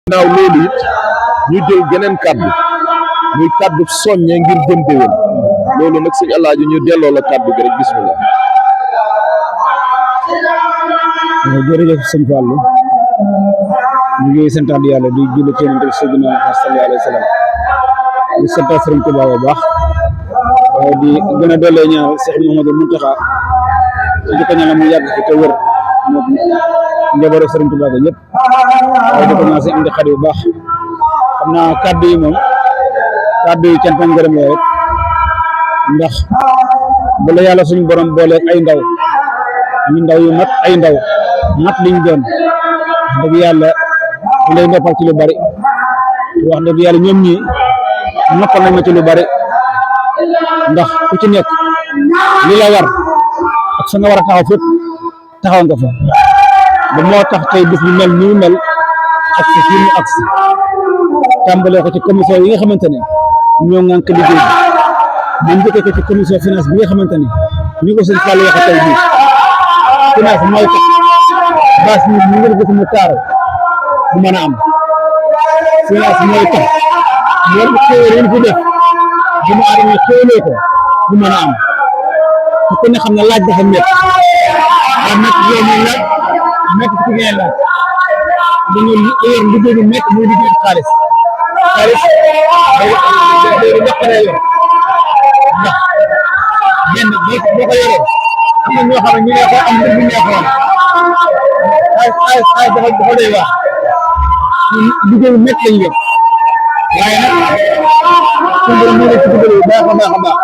naaw loolu it ñu jël geneen kàddu muy kàddu soññe ngir jëm déwén loolu nag sëñ Alaaji ñu delloo la kàddu gi rek bismillah. jërëjëf sëñ Fallou ñu ngi santaat yàlla di julli ci Yonent bi Seydina Muhammad sallallahu alayhi wa sallam di santaat Sëriñ Tuubaa bu baax di gën a dollee ñaanal Cheikh Mouhamadou Mountakha di ko ñaanal mu yàgg fi te wér moom njabootu Sëriñ Tuubaa ga ñëpp waaye di ko ñaan si am di xarit bu baax xam naa kàddu yi moom kàddu yi cant ak ngërëm la rek ndax bu la yàlla suñu borom booleeg ay ndaw ñu ndaw yu mat ay ndaw mat liñ doon wax dëgg yàlla lay noppal ci lu bari wax dëgg yàlla ñoom ñii noppal nañ ma ci lu bari ndax ku ci nekk li la war ak fa nga war a taxaw fépp taxaw nga fa ba moo tax tey bis bi mel ni mu mel ak si fii mu agsi tàmbalee ko ci commission yi nga xamante ne ñoo ŋànk liggéey bi ñu njëkkee ko ci commission finance bi nga xamante ne ni ko sëñ Fallou waxee tey bii finance mooy tax bâche bi ñu ngi gis mu taaru bu mën a am finance mooy tax loolu xéwal yi fi def dama aadama xéwalee ko bu mën a am te ku ne xam ne laaj dafa métti daa métti yow muy laaj métti ci ngay laaj dañoo yor liggéey bu métti muy liggéey xaalis day naqaree yor ndax benn boo ko yoree am na ñoo xam ne ñu ne ko am na ñu ne ko ay dafa doy waar liggéey bu métti lañ yor waaye nag suñu borom moo nekk ci dimbali bu baax a baax a baax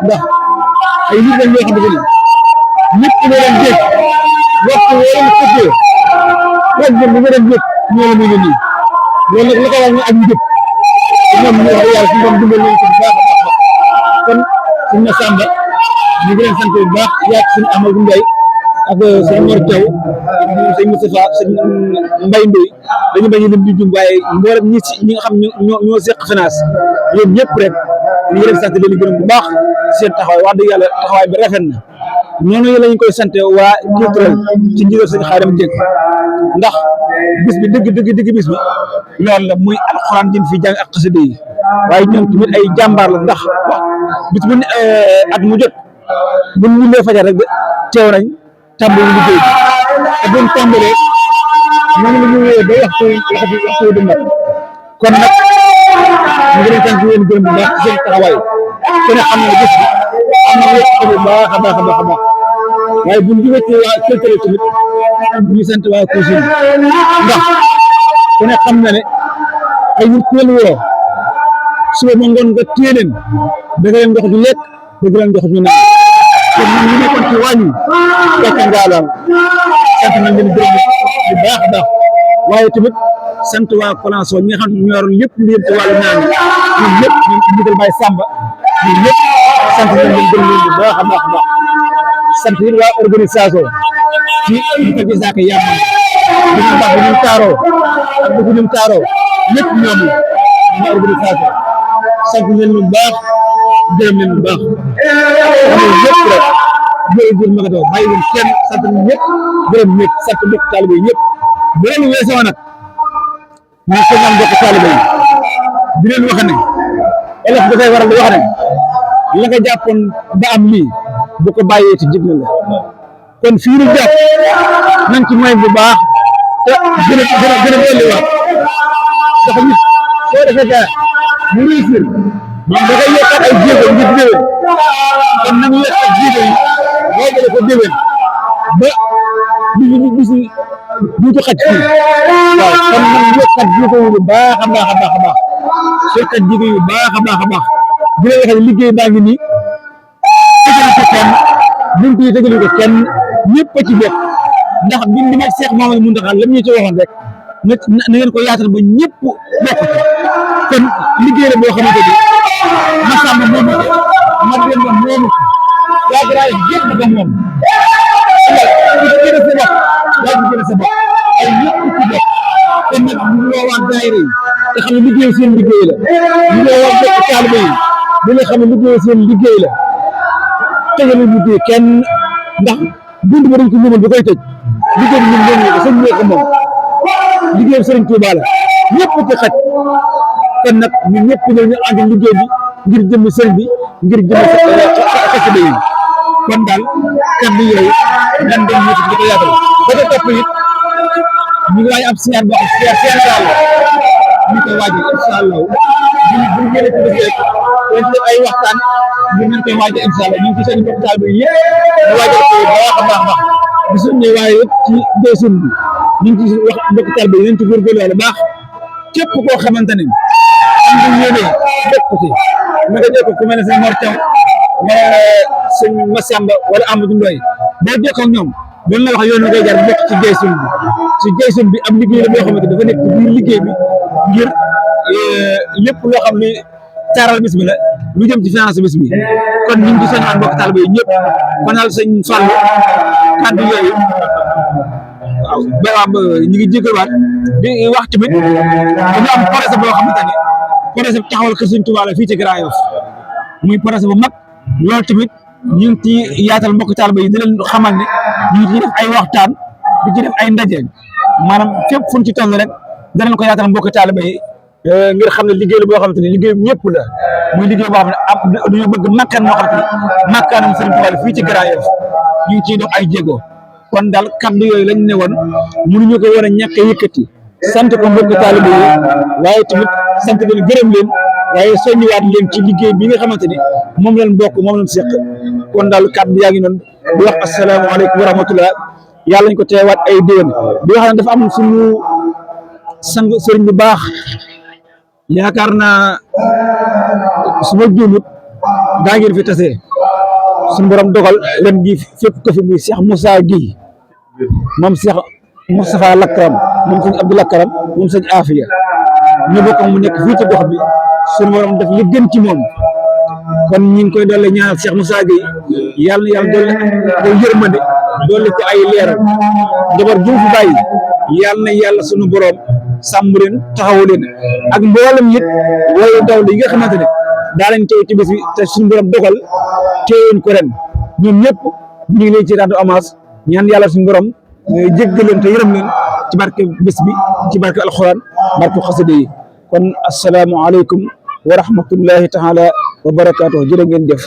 ndax ay nit lañ yoo xamante ni ñëpp ñoo leen jëkk waxtu woo leen fëggee xool bi nga dem jëkk ñoo la muy ne nii loolu nag la ko war ñu ak njëkk ñoom ñu wax yàlla suñu borom dimbali leen ko bu baax a baax kon suñu Massamba ñu ngi leen sant bu baax yaag suñu Amadou Ndiaye ak sëñ Mor Thiaw sëñ Moustapha sëñ Mbaye Ndoye dañu bañ a lim di jum waaye mboolem ñi nga xam ñoo seq finance yéen ñëpp rek ñu ngi leen sant leen gërëm bu baax seen taxawaay wax dëgg yàlla taxawaay bi rafet na noonu la ñu koy sante waa culturel ci njiital sëñ Xaadim Jeng ndax bis bi dëgg bis bi loolu la muy alxuraan jën fi jàng ak xasida yi waaye ñoom tamit ay jàmbaar la ndax wax bis bu at mu jot bu ñu lee fajar rek teew nañ tàmbali liggéey bi te buñ tàmbalee ñoom la ñu wéyee ba waxtu du mat kon nag ñu ngi leen sant yéen gërëm bu baax seen taxawaay ku ne xam ne bis bi am na wécc bu baax a baax a baax a baax waaye buñ jógee ci waa culture tamit ñu sant waa cuisine ndax ku ne xam na ne ay nit ku leen woo suba ma ngoon nga téye leen da nga leen jox ju lekk da nga leen jox ju naan kon ñun ñu nekkoon ci wàññi fekk ngaalaam sant nañ leen gërëm bu baax a baax waaye tamit sant waa Colanso ñi nga xam ne ñu yoroon lépp lu yëm ci wàllu naan ñun ñëpp ñu digal Baye Samba ñun ñëpp sant nañ leen gërëm leen bu baax a baax a baax sant it waa organisation ci ñu ko gisaaka yàmm bu ñu baax bu ñu taaroo ak bu ñu taaroo lépp ñoom la organisation sant leen bu baax gërëm leen bu baax xam nga ñëpp rek jërëjëf Magadou bàyyi leen kenn sant nañ ñëpp gërëm ñëpp sant mbokk taalibe yi ñëpp bu leen weesoo nag ñu ko ñaan mbokk taalibe yi di leen wax ne olof dafay waral di wax ne la nga jàppoon ba am lii bu ko bàyyee ci jig na la kon fii ñu jàpp nañ ci moy bu baax te gën a dolli wax dafa nit soo defee dara mu réussir da ngay yokkaat ay jéego ngir déwén kon nañu yokkaat jéego yi boobale ko déwén ba ñu duutu xaj fii waaw kon nañu yokkaat jéego yu baax a baax a baax a baax yokkaat jéego yu baax a baax a baax di la waxee liggéey baa ngi nii tegalu ko kenn buntu yi tegalu ko kenn ñëpp a ci bokk ndax biñ di mag Cheikh Mamadou Mountakha lam ñu ci waxoon rek na ngeen ko yaatal ba ñëpp bokk ci kon liggéey la boo xamante ni Massamba moomu ko Mademba moomu ko waa Garaay yëpp ba moom ku ci gën a sa bopp yaa ci gën a sa bopp ay ñëpp ci bokk kon nag ñu woowaat daayira yi te xam ne liggéey seen liggéey la ñu woowaat bokk taalibe yi bi nga xam ne liggéey seen liggéey la tegalu liggéey kenn ndax bunt ba dañ ko mënul ba koy tëj liggéey bi ñun moom ko sëñ bi ko moom liggéey Serigne Touba la ñëpp ko xaj kon nag ñu ñëpp ñu ànd liggéey bi ngir jëmm Serigne bi ngir jëmm xasida yi kon daal kàddu yooyu lan doon ñëpp di ko yaatal ba ca topp it ñu ngi waaj am siyaar boo xam siyaar daal ñu koy waajal incha allah bu ñu génnee ci bés rek dañ def ay waxtaan ñu koy waajal incha allah ñu ngi ci seen mbokk taal bi yëpp ñu waajal ko bu baax a baax bi suñ ne waaye it ci deesun bi ñu ngi ci wax mbokk taal bi nañ ci góorgóorlu wala baax képp koo xamante ne am nga yéene bokk ci nga ko jokk ku mel ne sëñ Mor Thiaw wala sëñ Massamba wala Amadou Ndoye boo jokkoo ak ñoom doon la wax yoon wi ngay jaar bokk ci jaysun bi am liggéey la boo xamante dafa nekk ci biir liggéey bi ngir lépp loo xam ne taaral bis bi la lu jëm ci finance bis bi kon ñu ngi soññaan mbokk taalibe yi ñëpp kon daal sëñ Fallou kàddu yooyu waaw ñu ngi jégaluwaat di wax tamit dañu am projet boo xamante ne projet bi taxawal kër Sëñ Tuubaa la fii ci Grand Yoff muy projet bu mag loolu tamit ñu ngi ci yaatal mbokk taalibe yi di leen xamal ne ñu ngi ci def ay waxtaan di ci def ay ndaje maanaam fépp fu ñu ci toll rek danañ ko yaatal mbokk taalibe yi ngir xam ne liggéey la boo xamante ne liggéey ñëpp la muy liggéey boo xam ne ab dañoo bëgg makkaan moo xamante ne makkaanam Sëñ Tuubaa la fii ci Grand Yoff ñu ngi ciy dox ay jéego kon daal kaddu yooyu lañ ne woon mënuñu ko war a ñàkk a yëkkati sant ko mbokk taalibe yi waaye tamit sant leen gërëm leen waaye soññiwaat leen ci liggéey bi nga xamante ni moom lañ bokk moom lañ seq kon daal kaddu yaa ngi noonu di wax asalaamaaleykum wa rahmatullah yàlla ñu ko teewaat ay déwén di wax ne dafa am suñu sang sëriñ bu baax yaakaar naa su ma juumut daa ngeen fi tasee suñu borom dogal ren gi fépp ko fi muy Cheikh Moussa Guèye moom Cheikh Moustapha Lakaram moom sëñ Abdou Lakaram moom sëñ Afia ñu bokk mu nekk fii ci gox bi suñu borom def li gën ci moom kon ñu ngi koy doole ñaanal Cheikh Moussa Guèye yàlla na yàlla doole ko yërmande doole ko ay leeral njaboot ju fi bàyyi yàlla na yàlla suñu borom sàmm leen taxawu leen ak mboolem it wayu daw li nga xamante ne daa leen teew ci bés bi te suñu borom dogal teewoon ko ren ñoom ñëpp ñu ngi leen ci rendre hommage ñaan yàlla suñu borom jéggal leen te yërëm leen ci barke bés bi ci barke alxuraan barke xasida yi kon asalaamualeykum wa rahmatullahi taala wa barakaatuh jërë ngeen jëf.